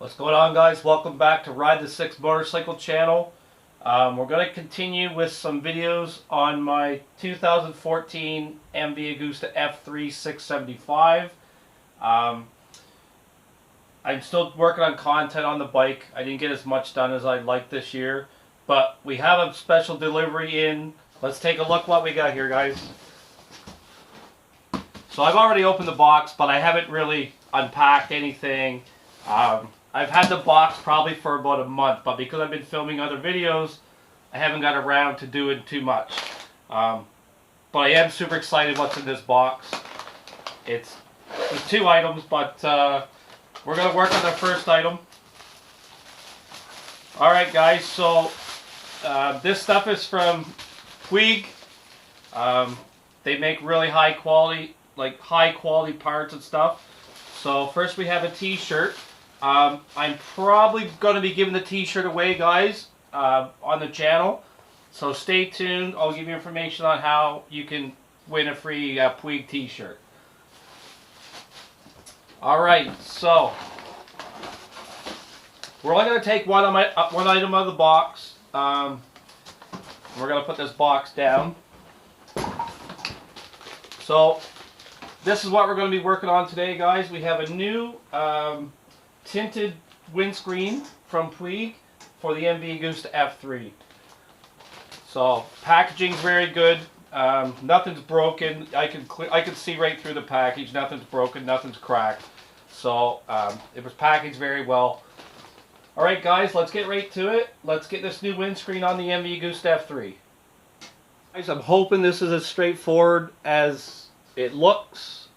What's going on, guys? Welcome back to Ride the Six Motorcycle channel. We're going to continue with some videos on my 2014 MV Agusta F3 675. I'm still working on content on the bike. I didn't get as much done as I'd like this year, but we have a special delivery in. Let's take a look what we got here, guys. So I've already opened the box, but I haven't really unpacked anything. I've had the box probably for about a month, but because I've been filming other videos, I haven't got around to doing too much. But I am super excited what's in this box. There's two items, but we're going to work on the first item. Alright guys, so this stuff is from Puig. They make really high quality parts and stuff. So first we have a t-shirt. I'm probably going to be giving the t-shirt away, guys, on the channel. So stay tuned. I'll give you information on how you can win a free Puig t-shirt. Alright, so we're only going to take one item out of the box. We're going to put this box down. So this is what we're going to be working on today, guys. We have a new tinted windscreen from Puig for the MV Agusta F3. So packaging's very good. Nothing's broken. I can see right through the package. Nothing's broken. Nothing's cracked. So it was packaged very well. All right, guys, let's get right to it. Let's get this new windscreen on the MV Agusta F3. Guys, I'm hoping this is as straightforward as it looks.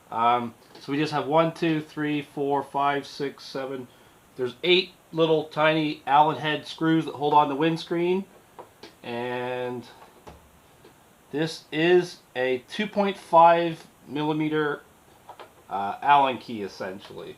So we just have 1, 2, 3, 4, 5, 6, 7. There's 8 little tiny Allen head screws that hold on the windscreen. And this is a 2.5 millimeter Allen key, essentially.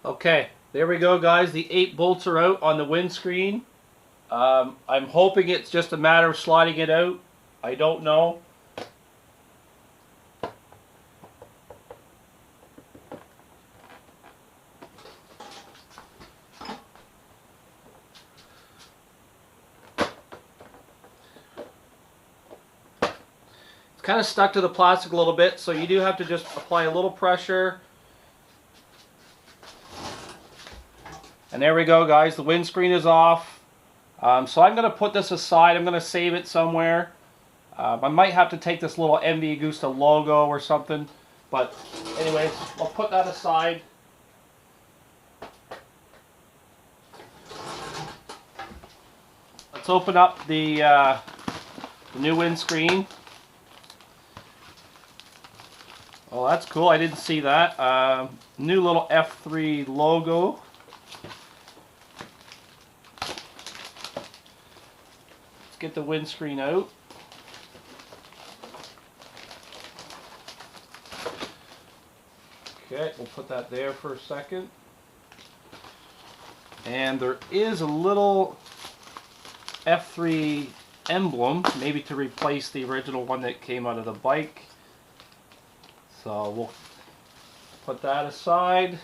Okay, there we go, guys. The 8 bolts are out on the windscreen. I'm hoping it's just a matter of sliding it out. I don't know. It's kind of stuck to the plastic a little bit, so you do have to just apply a little pressure. And there we go, guys. The windscreen is off. So I'm going to put this aside. I'm going to save it somewhere. I might have to take this little MV Agusta logo or something. But anyways, I'll put that aside. Let's open up the new windscreen. Oh, that's cool. I didn't see that. New little F3 logo. Get the windscreen out. Okay, we'll put that there for a second. And there is a little F3 emblem, maybe to replace the original one that came out of the bike. So we'll put that aside.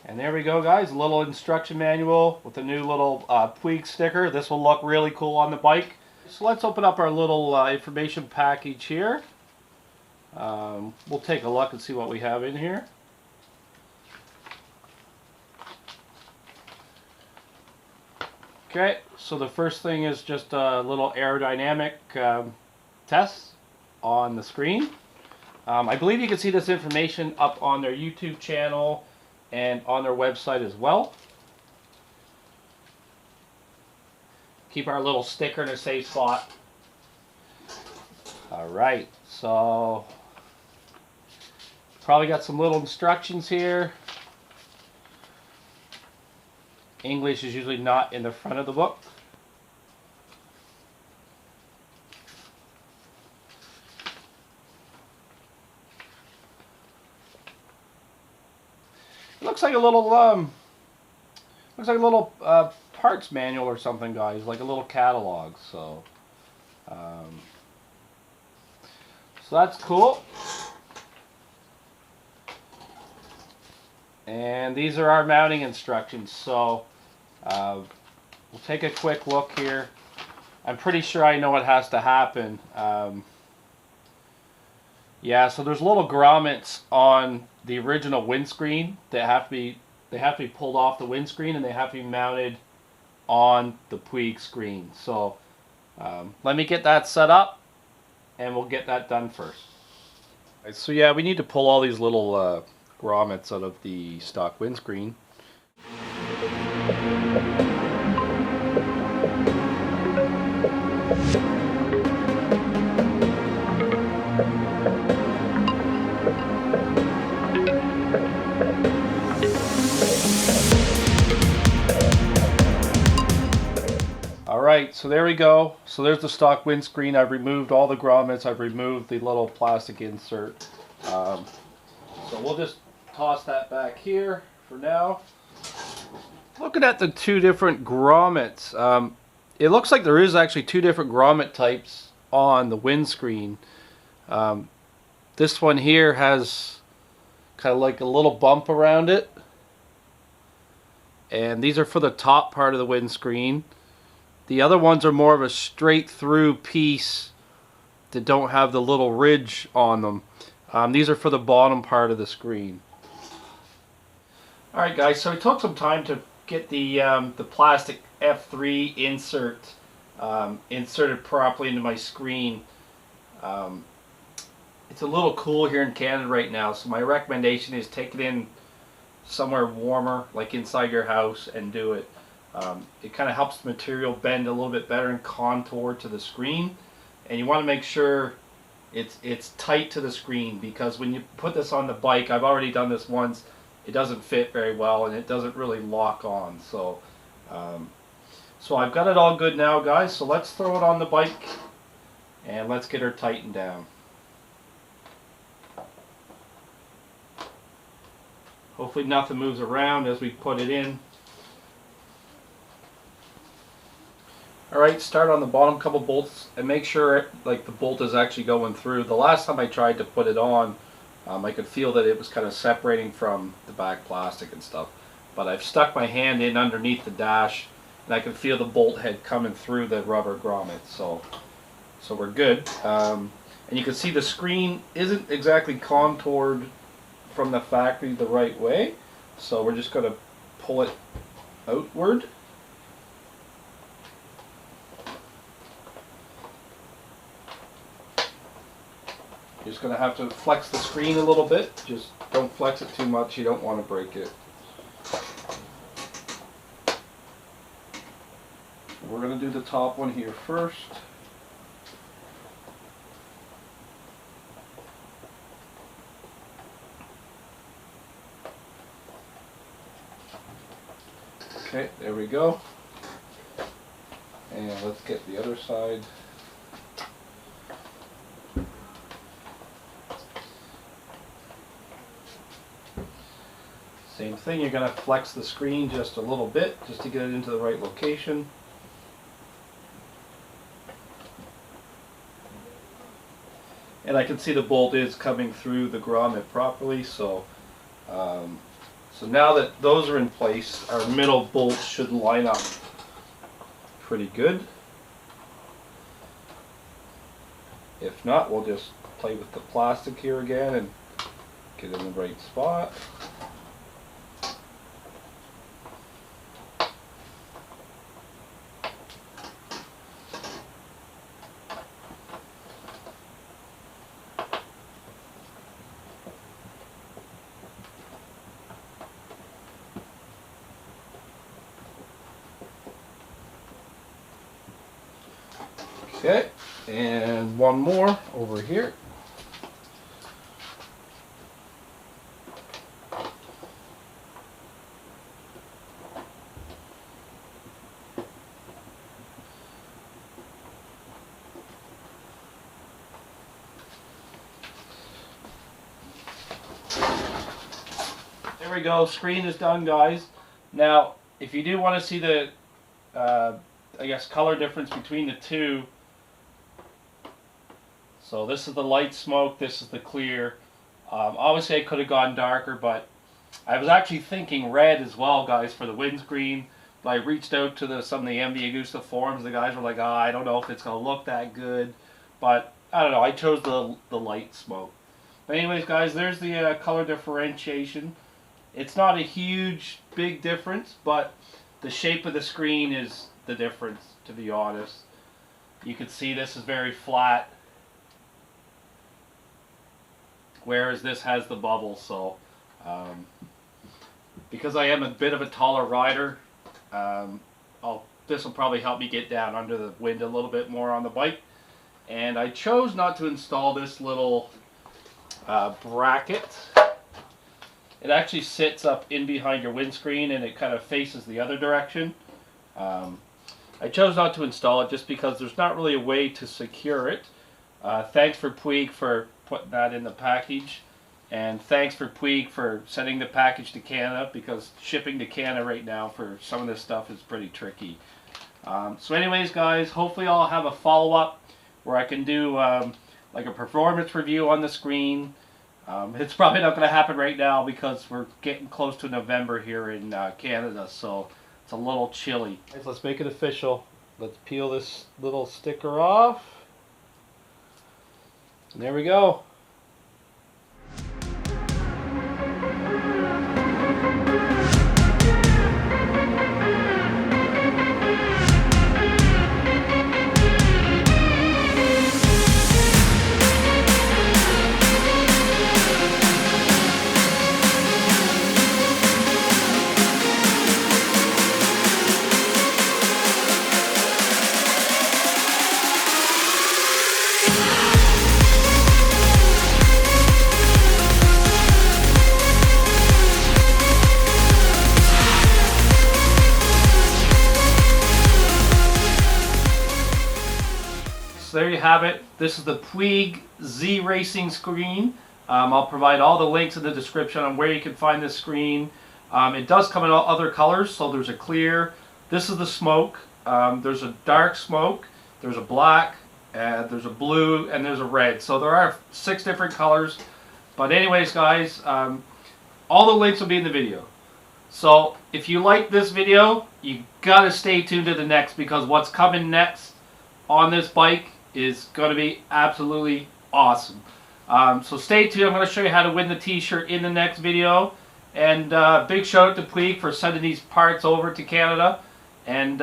And there we go, guys, a little instruction manual with a new little Puig sticker. This will look really cool on the bike. So let's open up our little information package here. We'll take a look and see what we have in here. Okay, so the first thing is just a little aerodynamic test on the screen. I believe you can see this information up on their YouTube channel and on their website as well. Keep our little sticker in a safe spot. Alright, so Probably got some little instructions here. English is usually not in the front of the book. It looks like a little parts manual or something, guys, like a little catalog. So that's cool. And these are our mounting instructions. So we'll take a quick look here. I'm pretty sure I know what has to happen. Yeah, so there's little grommets on the original windscreen that have to be pulled off the windscreen, and they have to be mounted on the Puig screen. So let me get that set up, and we'll get that done first. Right, so yeah, we need to pull all these little grommets out of the stock windscreen. Alright, so there we go. So there's the stock windscreen. I've removed all the grommets. I've removed the little plastic insert. So we'll just toss that back here for now. Looking at the two different grommets, it looks like there is actually two different grommet types on the windscreen. This one here has kind of like a little bump around it, and these are for the top part of the windscreen. The other ones are more of a straight through piece that don't have the little ridge on them. These are for the bottom part of the screen. Alright guys, so it took some time to get the plastic F3 insert inserted properly into my screen. It's a little cool here in Canada right now, so my recommendation is take it in somewhere warmer, like inside your house, and do it. It kind of helps the material bend a little bit better and contour to the screen, and you want to make sure it's tight to the screen, because when you put this on the bike, I've already done this once, it doesn't fit very well and it doesn't really lock on. So so I've got it all good now, guys, so let's throw it on the bike and let's get her tightened down. Hopefully nothing moves around as we put it in. Alright, start on the bottom couple bolts and make sure like the bolt is actually going through. The last time I tried to put it on, I could feel that it was kind of separating from the back plastic and stuff. But I've stuck my hand in underneath the dash and I can feel the bolt head coming through the rubber grommet. So we're good. And you can see the screen isn't exactly contoured from the factory the right way. So we're just going to pull it outward. You're just going to have to flex the screen a little bit. Just don't flex it too much. You don't want to break it. We're going to do the top one here first. Okay, there we go. And let's get the other side. Same thing, you're going to flex the screen just a little bit just to get it into the right location. And I can see the bolt is coming through the grommet properly, so now that those are in place, our middle bolts should line up pretty good. If not, we'll just play with the plastic here again and get in the right spot. Okay, and one more over here. There we go. Screen is done, guys. Now, if you do want to see the, I guess, color difference between the two. So this is the light smoke. This is the clear. Obviously, I could have gone darker, but I was actually thinking red as well, guys, for the windscreen. But I reached out to some of the MV Agusta forums. The guys were like, I don't know if it's going to look that good. But I don't know. I chose the light smoke. But anyways, guys, there's the color differentiation. It's not a huge, big difference, but the shape of the screen is the difference, to be honest. You can see this is very flat, whereas this has the bubble. So because I am a bit of a taller rider, this will probably help me get down under the wind a little bit more on the bike. And I chose not to install this little bracket. It actually sits up in behind your windscreen and it kind of faces the other direction. I chose not to install it just because there's not really a way to secure it. Thanks for Puig for putting that in the package. And thanks for Puig for sending the package to Canada, because shipping to Canada right now for some of this stuff is pretty tricky. So anyways, guys, hopefully I'll have a follow-up where I can do like a performance review on the screen. It's probably not going to happen right now because we're getting close to November here in Canada, so it's a little chilly. Let's make it official. Let's peel this little sticker off. And there we go. So there you have it. This is the Puig Z Racing screen. I'll provide all the links in the description on where you can find this screen. It does come in all other colors, so there's a clear. This is the smoke. There's a dark smoke, there's a black, there's a blue, and there's a red. So there are 6 different colors. But anyways, guys, all the links will be in the video. So if you like this video, you gotta stay tuned to the next, because what's coming next on this bike is going to be absolutely awesome. So stay tuned. I'm going to show you how to win the t-shirt in the next video. And big shout out to Puig for sending these parts over to Canada. And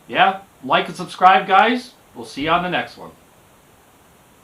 yeah, like and subscribe, guys. We'll see you on the next one.